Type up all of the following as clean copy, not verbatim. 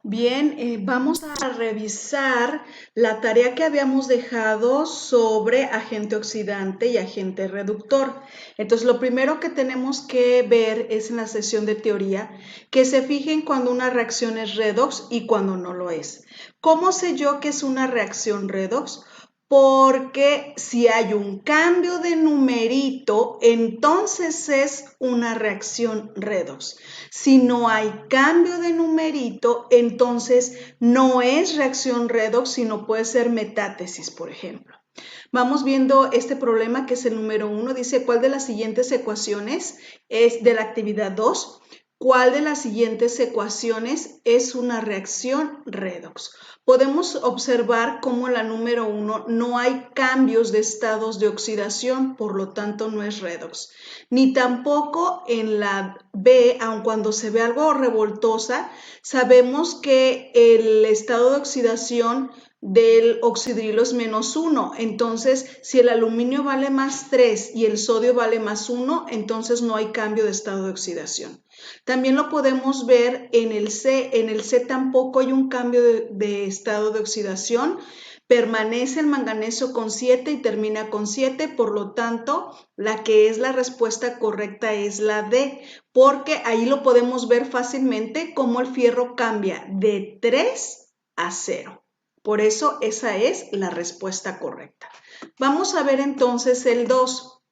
Bien, vamos a revisar la tarea que habíamos dejado sobre agente oxidante y agente reductor. Entonces, lo primero que tenemos que ver es en la sesión de teoría que se fijen cuando una reacción es redox y cuando no lo es. ¿Cómo sé yo que es una reacción redox? Porque si hay un cambio de numerito, entonces es una reacción redox. Si no hay cambio de numerito, entonces no es reacción redox, sino puede ser metátesis, por ejemplo. Vamos viendo este problema que es el número 1. Dice, ¿cuál de las siguientes ecuaciones es de la actividad 2? ¿Cuál de las siguientes ecuaciones es una reacción redox? Podemos observar cómo en la número 1 no hay cambios de estados de oxidación, por lo tanto no es redox. Ni tampoco en la B, aun cuando se ve algo revoltosa, sabemos que el estado de oxidación del oxidrilo es -1. Entonces, si el aluminio vale +3 y el sodio vale +1, entonces no hay cambio de estado de oxidación. También lo podemos ver en el C. En el C tampoco hay un cambio de estado de oxidación. Permanece el manganeso con 7 y termina con 7, por lo tanto, la que es la respuesta correcta es la D, porque ahí lo podemos ver fácilmente cómo el fierro cambia de 3 a 0. Por eso esa es la respuesta correcta. Vamos a ver entonces el 2.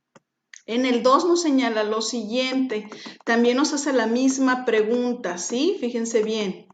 En el 2 nos señala lo siguiente. También nos hace la misma pregunta, ¿sí? Fíjense bien.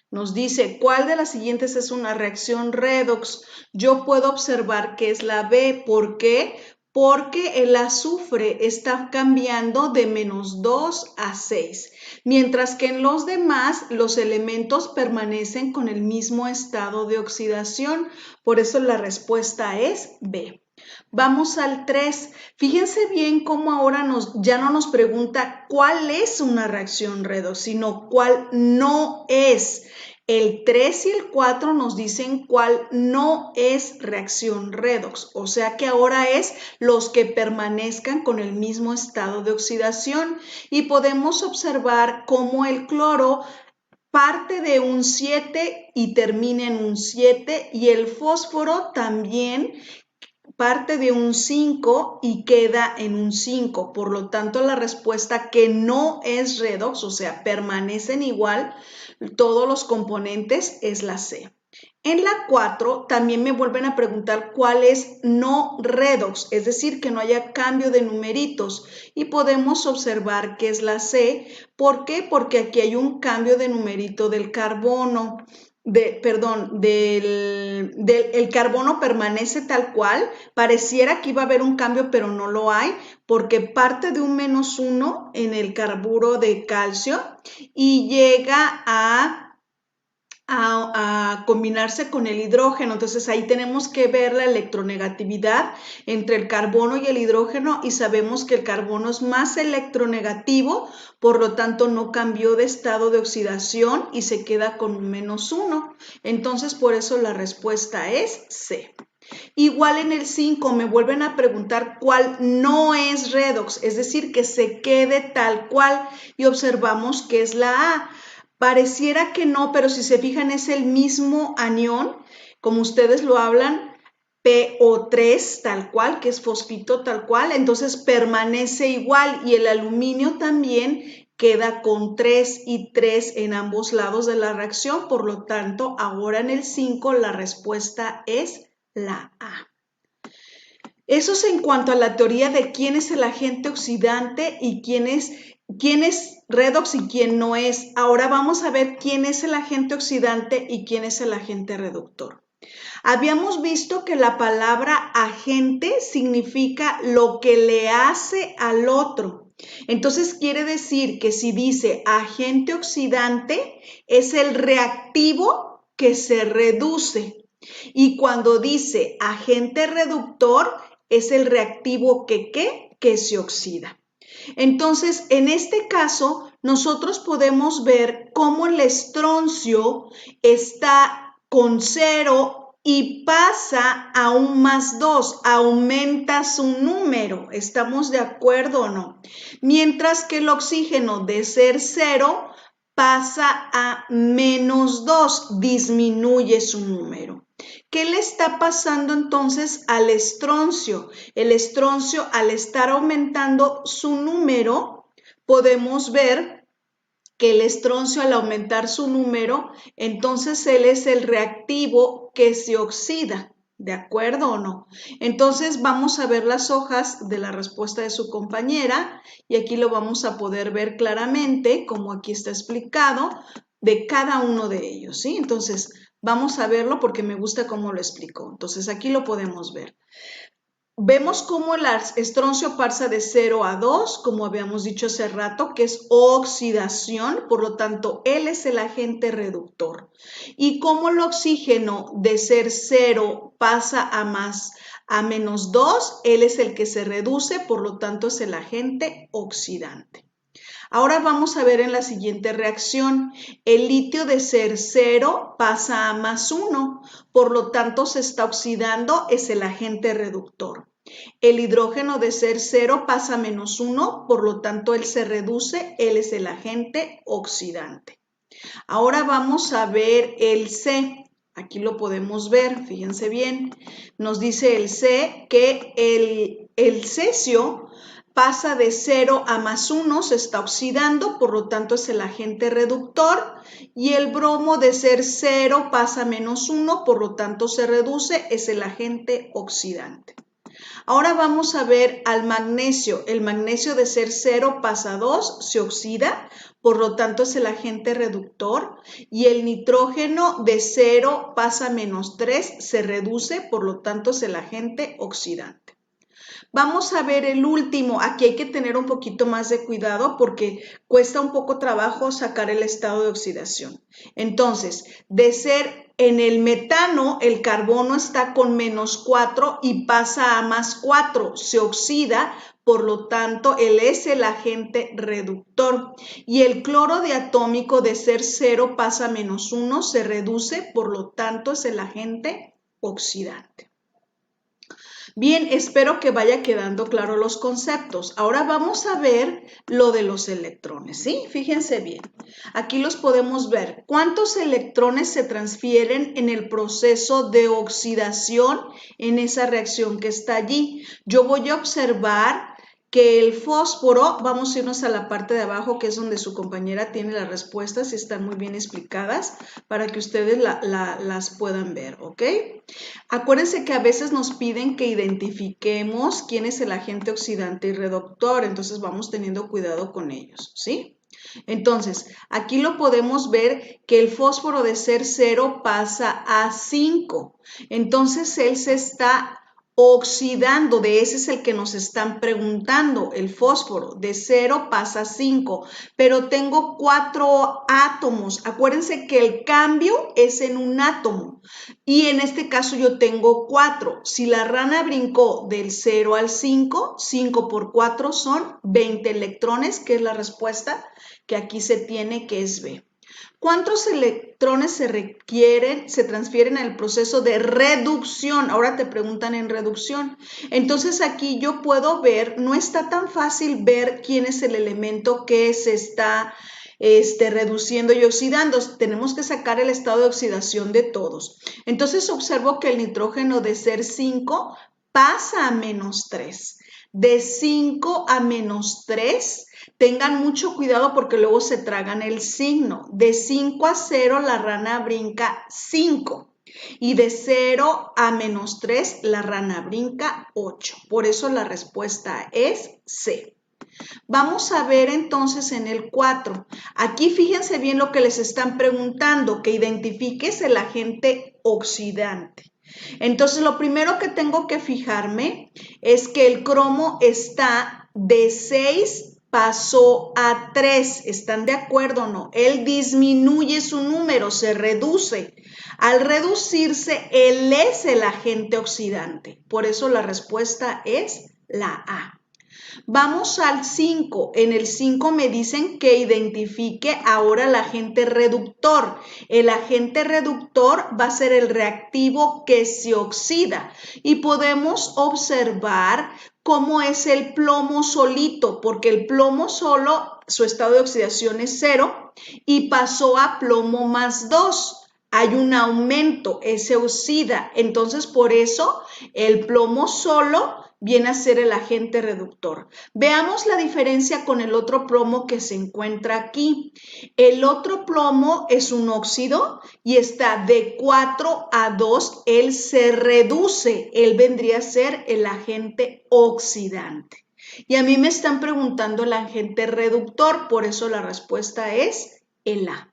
Nos dice, ¿cuál de las siguientes es una reacción redox? Yo puedo observar que es la B. ¿Por qué? Porque el azufre está cambiando de -2 a 6, mientras que en los demás los elementos permanecen con el mismo estado de oxidación. Por eso la respuesta es B. Vamos al 3. Fíjense bien cómo ahora ya no nos pregunta cuál es una reacción redox, sino cuál no es. El 3 y el 4 nos dicen cuál no es reacción redox, o sea que ahora es los que permanezcan con el mismo estado de oxidación, y podemos observar cómo el cloro parte de un 7 y termina en un 7, y el fósforo también parte de un 5 y queda en un 5. Por lo tanto, la respuesta que no es redox, o sea, permanecen igual todos los componentes, es la C. En la 4 también me vuelven a preguntar cuál es no redox, es decir, que no haya cambio de numeritos, y podemos observar que es la C. ¿Por qué? Porque aquí hay un cambio de numerito del carbono. El carbono permanece tal cual. Pareciera que iba a haber un cambio, pero no lo hay, porque parte de un -1 en el carburo de calcio y llega a combinarse con el hidrógeno. Entonces ahí tenemos que ver la electronegatividad entre el carbono y el hidrógeno, y sabemos que el carbono es más electronegativo, por lo tanto no cambió de estado de oxidación y se queda con un -1. Entonces por eso la respuesta es C. Igual en el 5 me vuelven a preguntar cuál no es redox, es decir, que se quede tal cual, y observamos que es la A. Pareciera que no, pero si se fijan es el mismo anión, como ustedes lo hablan, PO3 tal cual, que es fosfito tal cual, entonces permanece igual, y el aluminio también queda con 3 y 3 en ambos lados de la reacción. Por lo tanto, ahora en el 5 la respuesta es la A. Eso es en cuanto a la teoría de quién es el agente oxidante y quién es redox y quién no es. Ahora vamos a ver quién es el agente oxidante y quién es el agente reductor. Habíamos visto que la palabra agente significa lo que le hace al otro. Entonces quiere decir que si dice agente oxidante, es el reactivo que se reduce. Y cuando dice agente reductor, es el reactivo que se oxida. Entonces, en este caso, nosotros podemos ver cómo el estroncio está con 0 y pasa a un +2, aumenta su número. ¿Estamos de acuerdo o no? Mientras que el oxígeno, de ser 0, pasa a -2, disminuye su número. ¿Qué le está pasando entonces al estroncio? El estroncio, al estar aumentando su número, podemos ver que el estroncio, al aumentar su número, entonces él es el reactivo que se oxida. ¿De acuerdo o no? Entonces vamos a ver las hojas de la respuesta de su compañera y aquí lo vamos a poder ver claramente, como aquí está explicado, de cada uno de ellos, ¿sí? Entonces vamos a verlo porque me gusta cómo lo explicó. Entonces aquí lo podemos ver. Vemos cómo el estroncio pasa de 0 a 2, como habíamos dicho hace rato, que es oxidación, por lo tanto, él es el agente reductor. Y cómo el oxígeno de ser 0 pasa a -2, él es el que se reduce, por lo tanto, es el agente oxidante. Ahora vamos a ver en la siguiente reacción, el litio de ser 0 pasa a +1, por lo tanto se está oxidando, es el agente reductor. El hidrógeno de ser 0 pasa a -1, por lo tanto él se reduce, él es el agente oxidante. Ahora vamos a ver el C. Aquí lo podemos ver, fíjense bien. Nos dice el C que el cesio pasa de 0 a +1, se está oxidando, por lo tanto es el agente reductor, y el bromo de ser 0 pasa a -1, por lo tanto se reduce, es el agente oxidante. Ahora vamos a ver al magnesio. El magnesio de ser 0 pasa a 2, se oxida, por lo tanto es el agente reductor, y el nitrógeno de 0 pasa a -3, se reduce, por lo tanto es el agente oxidante. Vamos a ver el último. Aquí hay que tener un poquito más de cuidado porque cuesta un poco trabajo sacar el estado de oxidación. Entonces, de ser en el metano, el carbono está con -4 y pasa a +4, se oxida, por lo tanto, él es el agente reductor. Y el cloro diatómico de ser 0 pasa a -1, se reduce, por lo tanto, es el agente oxidante. Bien, espero que vaya quedando claro los conceptos. Ahora vamos a ver lo de los electrones, ¿sí? Fíjense bien. Aquí los podemos ver. ¿Cuántos electrones se transfieren en el proceso de oxidación en esa reacción que está allí? Yo voy a observar que el fósforo, vamos a irnos a la parte de abajo, que es donde su compañera tiene las respuestas y están muy bien explicadas para que ustedes las puedan ver, ¿ok? Acuérdense que a veces nos piden que identifiquemos quién es el agente oxidante y reductor, entonces vamos teniendo cuidado con ellos, ¿sí? Entonces, aquí lo podemos ver que el fósforo de ser 0 pasa a 5, entonces él se está oxidando, de ese es el que nos están preguntando, el fósforo, de 0 pasa a 5, pero tengo 4 átomos. Acuérdense que el cambio es en un átomo y en este caso yo tengo 4. Si la rana brincó del 0 al 5, 5 por 4 son 20 electrones, que es la respuesta que aquí se tiene, que es B. ¿Cuántos electrones se transfieren en el proceso de reducción? Ahora te preguntan en reducción. Entonces aquí yo puedo ver, no está tan fácil ver quién es el elemento que se está reduciendo y oxidando. Tenemos que sacar el estado de oxidación de todos. Entonces observo que el nitrógeno de ser 5 pasa a -3. De 5 a -3, tengan mucho cuidado porque luego se tragan el signo. De 5 a 0 la rana brinca 5 y de 0 a -3 la rana brinca 8. Por eso la respuesta es C. Vamos a ver entonces en el 4. Aquí fíjense bien lo que les están preguntando, que identifiques el agente oxidante. Entonces lo primero que tengo que fijarme es que el cromo está de 6 pasó a 3. ¿Están de acuerdo o no? Él disminuye su número, se reduce. Al reducirse, él es el agente oxidante. Por eso la respuesta es la A. Vamos al 5. En el 5 me dicen que identifique ahora el agente reductor. El agente reductor va a ser el reactivo que se oxida y podemos observar cómo es el plomo solito, porque el plomo solo, su estado de oxidación es 0 y pasó a plomo más 2. Hay un aumento, se oxida. Entonces, por eso el plomo solo viene a ser el agente reductor. Veamos la diferencia con el otro plomo que se encuentra aquí. El otro plomo es un óxido y está de 4 a 2. Él se reduce. Él vendría a ser el agente oxidante. Y a mí me están preguntando el agente reductor, por eso la respuesta es el A.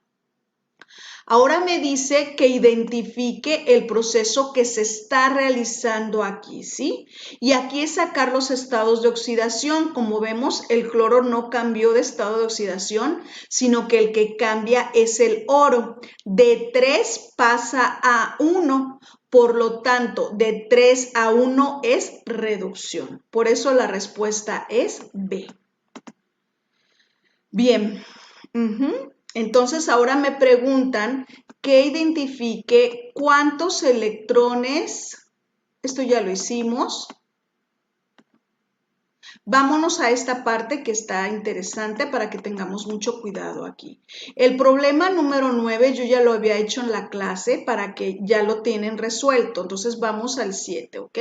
Ahora me dice que identifique el proceso que se está realizando aquí, ¿sí? Y aquí es sacar los estados de oxidación. Como vemos, el cloro no cambió de estado de oxidación, sino que el que cambia es el oro. De 3 pasa a 1. Por lo tanto, de 3 a 1 es reducción. Por eso la respuesta es B. Bien. Entonces ahora me preguntan que identifique cuántos electrones, esto ya lo hicimos. Vámonos a esta parte que está interesante para que tengamos mucho cuidado aquí. El problema número 9 yo ya lo había hecho en la clase para que ya lo tienen resuelto. Entonces vamos al 7, ¿ok?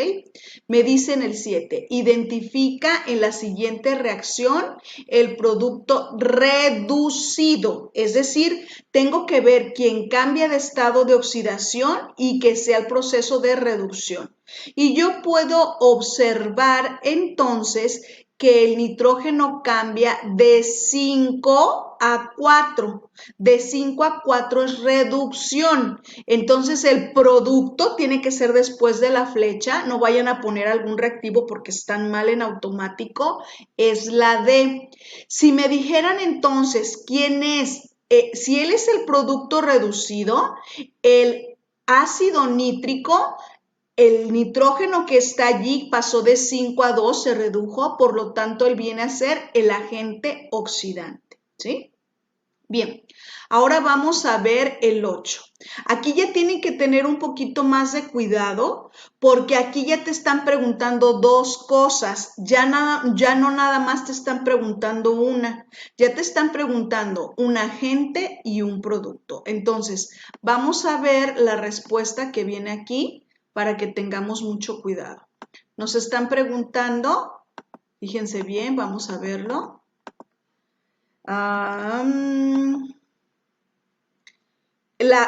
Me dicen el 7. Identifica en la siguiente reacción el producto reducido. Es decir, tengo que ver quién cambia de estado de oxidación y que sea el proceso de reducción. Y yo puedo observar entonces que el nitrógeno cambia de 5 a 4. De 5 a 4 es reducción. Entonces el producto tiene que ser después de la flecha. No vayan a poner algún reactivo porque están mal en automático. Es la D. Si me dijeran entonces quién es, si él es el producto reducido, el ácido nítrico, el nitrógeno que está allí pasó de 5 a 2, se redujo, por lo tanto él viene a ser el agente oxidante, ¿sí? Bien, ahora vamos a ver el 8. Aquí ya tienen que tener un poquito más de cuidado porque aquí ya te están preguntando dos cosas, ya no nada más te están preguntando una, ya te están preguntando un agente y un producto. Entonces, vamos a ver la respuesta que viene aquí para que tengamos mucho cuidado. Nos están preguntando, fíjense bien, vamos a verlo.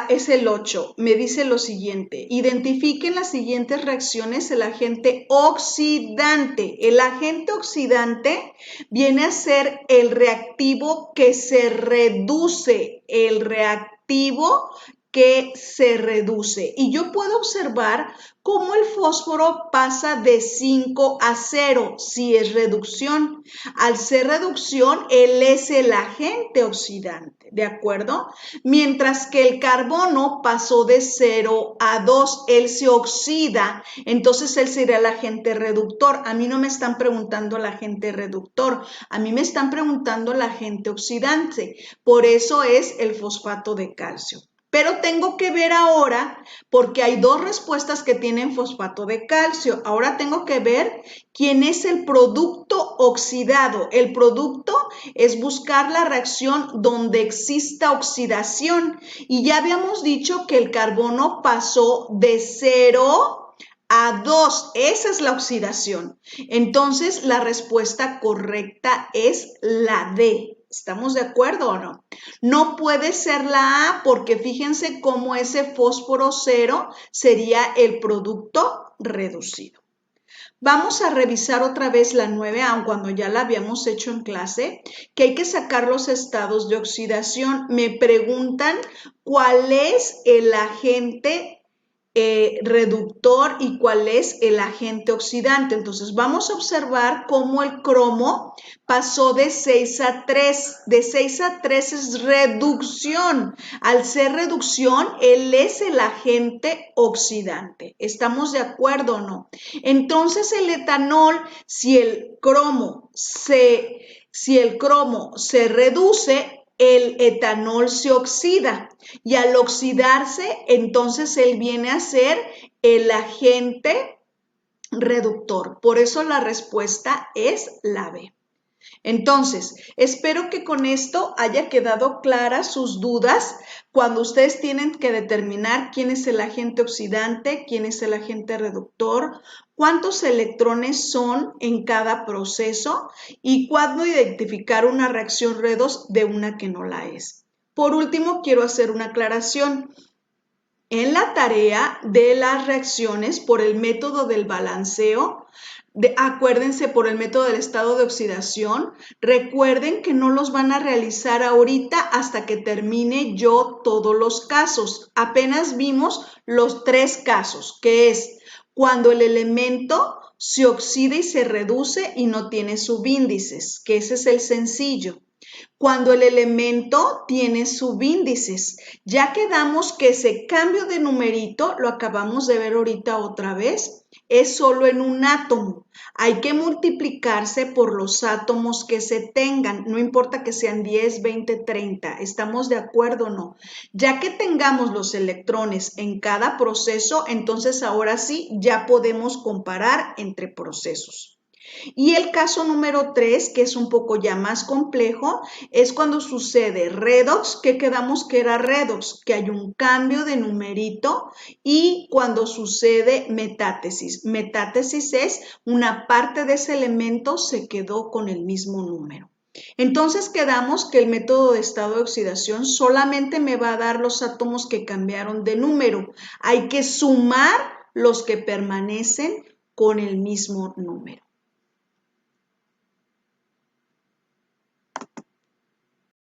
Es el 8, me dice lo siguiente, identifiquen las siguientes reacciones el agente oxidante. El agente oxidante viene a ser el reactivo que se reduce, el reactivo que se reduce. Y yo puedo observar cómo el fósforo pasa de 5 a 0, si es reducción. Al ser reducción, él es el agente oxidante, ¿de acuerdo? Mientras que el carbono pasó de 0 a 2, él se oxida, entonces él sería el agente reductor. A mí no me están preguntando el agente reductor, a mí me están preguntando el agente oxidante. Por eso es el fosfato de calcio. Pero tengo que ver ahora, porque hay dos respuestas que tienen fosfato de calcio. Ahora tengo que ver quién es el producto oxidado. El producto es buscar la reacción donde exista oxidación. Y ya habíamos dicho que el carbono pasó de 0 a 2. Esa es la oxidación. Entonces, la respuesta correcta es la D. ¿Estamos de acuerdo o no? No puede ser la A porque fíjense cómo ese fósforo 0 sería el producto reducido. Vamos a revisar otra vez la 9, aun cuando ya la habíamos hecho en clase, que hay que sacar los estados de oxidación. Me preguntan cuál es el agente reductor y cuál es el agente oxidante. Entonces vamos a observar cómo el cromo pasó de 6 a 3. De 6 a 3 es reducción. Al ser reducción, él es el agente oxidante. ¿Estamos de acuerdo o no? Entonces el etanol, si el cromo se reduce, el etanol se oxida y al oxidarse, entonces él viene a ser el agente reductor. Por eso la respuesta es la B. Entonces, espero que con esto haya quedado claras sus dudas cuando ustedes tienen que determinar quién es el agente oxidante, quién es el agente reductor, cuántos electrones son en cada proceso y cuándo identificar una reacción redox de una que no la es. Por último, quiero hacer una aclaración. En la tarea de las reacciones por el método del balanceo, acuérdense por el método del estado de oxidación, recuerden que no los van a realizar ahorita hasta que termine yo todos los casos. Apenas vimos los 3 casos, que es cuando el elemento se oxida y se reduce y no tiene subíndices, que ese es el sencillo. Cuando el elemento tiene subíndices, ya quedamos que ese cambio de numerito, lo acabamos de ver ahorita otra vez, es solo en un átomo. Hay que multiplicarse por los átomos que se tengan, no importa que sean 10, 20, 30, ¿estamos de acuerdo o no? Ya que tengamos los electrones en cada proceso, entonces ahora sí ya podemos comparar entre procesos. Y el caso número 3, que es un poco ya más complejo, es cuando sucede redox, que quedamos que era redox, que hay un cambio de numerito, y cuando sucede metátesis. Metátesis es una parte de ese elemento se quedó con el mismo número. Entonces quedamos que el método de estado de oxidación solamente me va a dar los átomos que cambiaron de número. Hay que sumar los que permanecen con el mismo número.